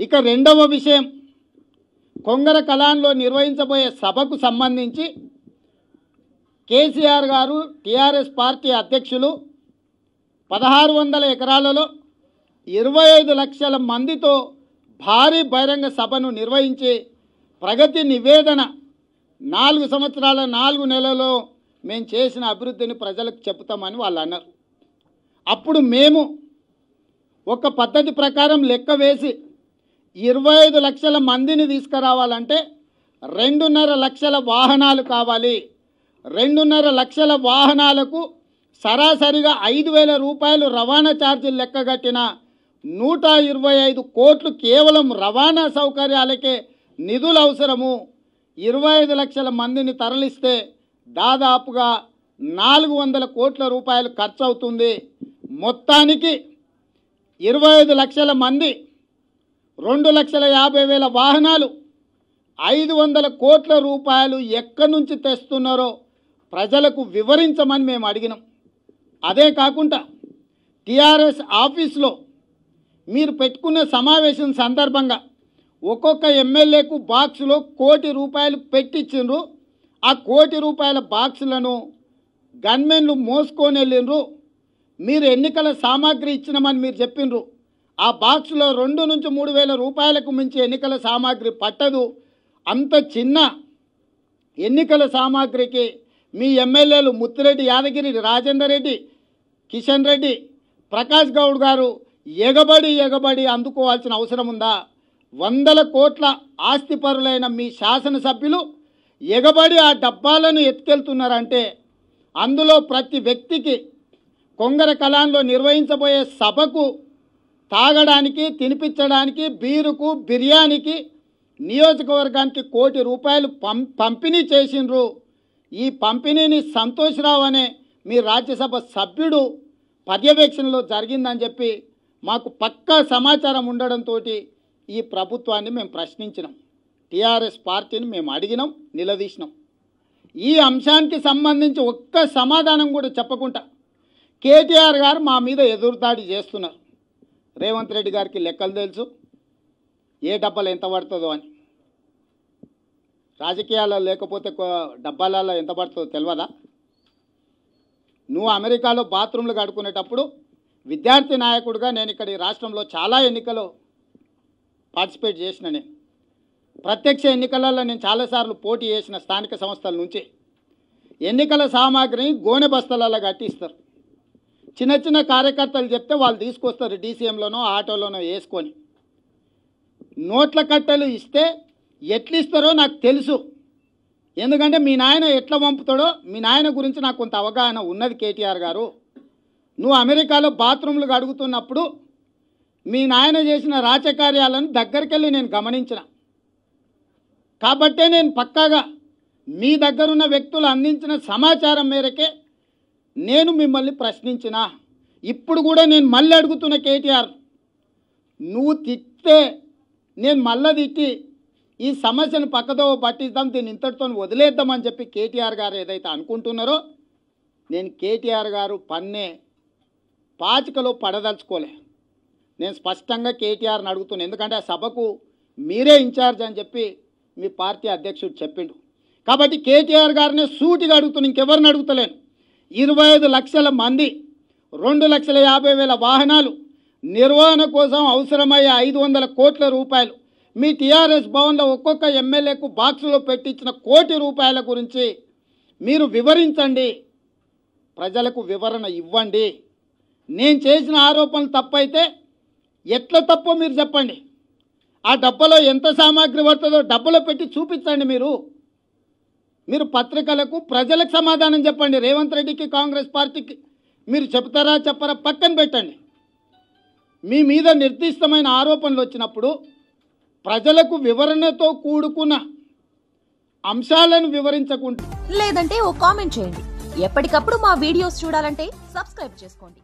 ఇక రెండవ విషయం, కొంగర కలాన్లో నిర్వహించబోయే సభకు సంబంధించి కేసీఆర్ గారు టీఆర్ఎస్ పార్టీ అధ్యక్షులు 1600 ఎకరాలలో 25 లక్షల మందితో భారీ బహిరంగ సభను నిర్వహించి ప్రగతి నివేదన 4 సంవత్సరాల 4 నెలల్లో మేము చేసిన అభివృద్ధిని ప్రజలకు చెప్తామని వాళ్ళు అన్నారు. అప్పుడు మేము ఒక పద్ధతి ప్రకారం లెక్క వేసి 25 లక్షల మందిని తీసుకురావాలంటే 2.5 లక్షల వాహనాలు కావాలి. 2.5 లక్షల వాహనాలకు సరాసరిగా 5,000 రూపాయలు రవాణా ఛార్జీలు లెక్కగట్టిన 125 కోట్లు కేవలం రవాణా సౌకర్యాలకే నిధులు అవసరము. 25 లక్షల మందిని తరలిస్తే దాదాపుగా 400 కోట్ల రూపాయలు ఖర్చు అవుతుంది. మొత్తానికి 25 లక్షల మంది, 2,50,000 వాహనాలు, 500 కోట్ల రూపాయలు ఎక్కడి నుంచి తెస్తున్నారో ప్రజలకు వివరించమని మేము అడిగినాం. అదే కాకుండా టీఆర్ఎస్ ఆఫీస్లో మీరు పెట్టుకున్న సమావేశం సందర్భంగా ఒక్కొక్క ఎమ్మెల్యేకు బాక్సులో 1 కోటి రూపాయలు పెట్టించిండ్రు. ఆ 1 కోటి రూపాయల బాక్సులను గన్మెన్లు మోసుకొని వెళ్ళిండ్రు. మీరు ఎన్నికల సామాగ్రి ఇచ్చినామని మీరు చెప్పిండ్రు. ఆ బాక్సులో 2 నుంచి 3 వేల రూపాయలకు మించి ఎన్నికల సామాగ్రి పట్టదు. అంత చిన్న ఎన్నికల సామాగ్రికి మీ ఎమ్మెల్యేలు ముత్తిరెడ్డి యాదగిరి, రాజేందర్ రెడ్డి, కిషన్ రెడ్డి, ప్రకాష్ గౌడ్ గారు ఎగబడి అందుకోవాల్సిన అవసరం ఉందా? 100 కోట్ల ఆస్తిపరులైన మీ శాసనసభ్యులు ఎగబడి ఆ డబ్బాలను ఎత్తుకెళ్తున్నారంటే అందులో ప్రతి వ్యక్తికి కొంగర కలాన్లో నిర్వహించబోయే సభకు తాగడానికి, తినిపించడానికి, బీరుకు, బిర్యానీకి నియోజకవర్గానికి 1 కోటి రూపాయలు పంపిణీ చేసిండ్రు. ఈ పంపిణీని సంతోష్రావు అనే మీ రాజ్యసభ సభ్యుడు పర్యవేక్షణలో జరిగిందని చెప్పి మాకు పక్కా సమాచారం ఉండడంతో ఈ ప్రభుత్వాన్ని మేము ప్రశ్నించినాం. టీఆర్ఎస్ పార్టీని మేము అడిగినాం, నిలదీసినాం. ఈ అంశానికి సంబంధించి ఒక్క సమాధానం కూడా చెప్పకుండా కేటీఆర్ గారు మా మీద ఎదురుదాడి చేస్తున్నారు. రేవంత్ రెడ్డి గారికి లెక్కలు తెలుసు, ఏ డబ్బాలు ఎంత పడుతుందో అని. రాజకీయాల్లో లేకపోతే డబ్బాలలో ఎంత పడుతుందో తెలియదా? నువ్వు అమెరికాలో బాత్రూంలు కడుక్కునేటప్పుడు విద్యార్థి నాయకుడిగా నేను ఇక్కడ ఈ రాష్ట్రంలో చాలా ఎన్నికలు పార్టిసిపేట్ చేసిన. నేను ప్రత్యక్ష ఎన్నికలలో నేను చాలాసార్లు పోటీ చేసిన. స్థానిక సంస్థల నుంచి ఎన్నికల సామాగ్రిని గోనె బస్తాలలో కట్టిస్తారు. చిన్న చిన్న కార్యకర్తలు చెప్తే వాళ్ళు తీసుకొస్తారు, డీసీఎంలోనో ఆటోలోనో వేసుకొని. నోట్ల కట్టలు ఇస్తే ఎట్లు ఇస్తారో నాకు తెలుసు. ఎందుకంటే మీ నాయన ఎట్లా పంపుతాడో మీ నాయన గురించి నాకు కొంత అవగాహన ఉన్నది. కేటీఆర్ గారు, నువ్వు అమెరికాలో బాత్రూంలు కడుగుతున్నప్పుడు మీ నాయన చేసిన రాజకార్యాలను దగ్గరికి వెళ్ళి నేను గమనించిన. కాబట్టే నేను పక్కాగా మీ దగ్గరున్న వ్యక్తులు అందించిన సమాచారం మేరకే నేను మిమ్మల్ని ప్రశ్నించిన. ఇప్పుడు కూడా నేను మళ్ళీ అడుగుతున్న కేటీఆర్, నువ్వు తిట్టే నేను మళ్ళీ తిట్టి ఈ సమస్యను పక్కదో పట్టిద్దాం, దీన్ని ఇంతటితో వదిలేద్దామని చెప్పి కేటీఆర్ గారు ఏదైతే అనుకుంటున్నారో నేను కేటీఆర్ గారు పన్నే పాచికలో పడదలుచుకోలే. నేను స్పష్టంగా కేటీఆర్ని అడుగుతున్నాను. ఎందుకంటే ఆ సభకు మీరే ఇన్ఛార్జ్ అని చెప్పి మీ పార్టీ అధ్యక్షుడు చెప్పిండు. కాబట్టి కేటీఆర్ గారినే సూటిగా అడుగుతున్నాను, ఇంకెవరిని అడుగుతలేను. 25 లక్షల మంది, 2,50,000 వాహనాలు, నిర్వహణ కోసం అవసరమయ్యే 500 కోట్ల రూపాయలు, మీ టీఆర్ఎస్ భవన్లో ఒక్కొక్క ఎమ్మెల్యేకు బాక్సులో పెట్టించిన 1 కోటి రూపాయల గురించి మీరు వివరించండి, ప్రజలకు వివరణ ఇవ్వండి. నేను చేసిన ఆరోపణలు తప్పైతే ఎట్లా తప్పో మీరు చెప్పండి. ఆ డబ్బాలో ఎంత సామాగ్రి పడుతుందో డబ్బాలో పెట్టి చూపించండి. మీరు పత్రికలకు, ప్రజలకు సమాధానం చెప్పండి. రేవంత్ రెడ్డికి, కాంగ్రెస్ పార్టీకి మీరు చెప్తారా చెప్పరా పక్కన పెట్టండి. మీ మీద నిర్దిష్టమైన ఆరోపణలు వచ్చినప్పుడు ప్రజలకు వివరణతో కూడుకున్న అంశాలను వివరించకుండా లేదంటే ఓ కామెంట్ చేయండి. ఎప్పటికప్పుడు మా వీడియోస్ చూడాలంటే సబ్స్క్రైబ్ చేసుకోండి.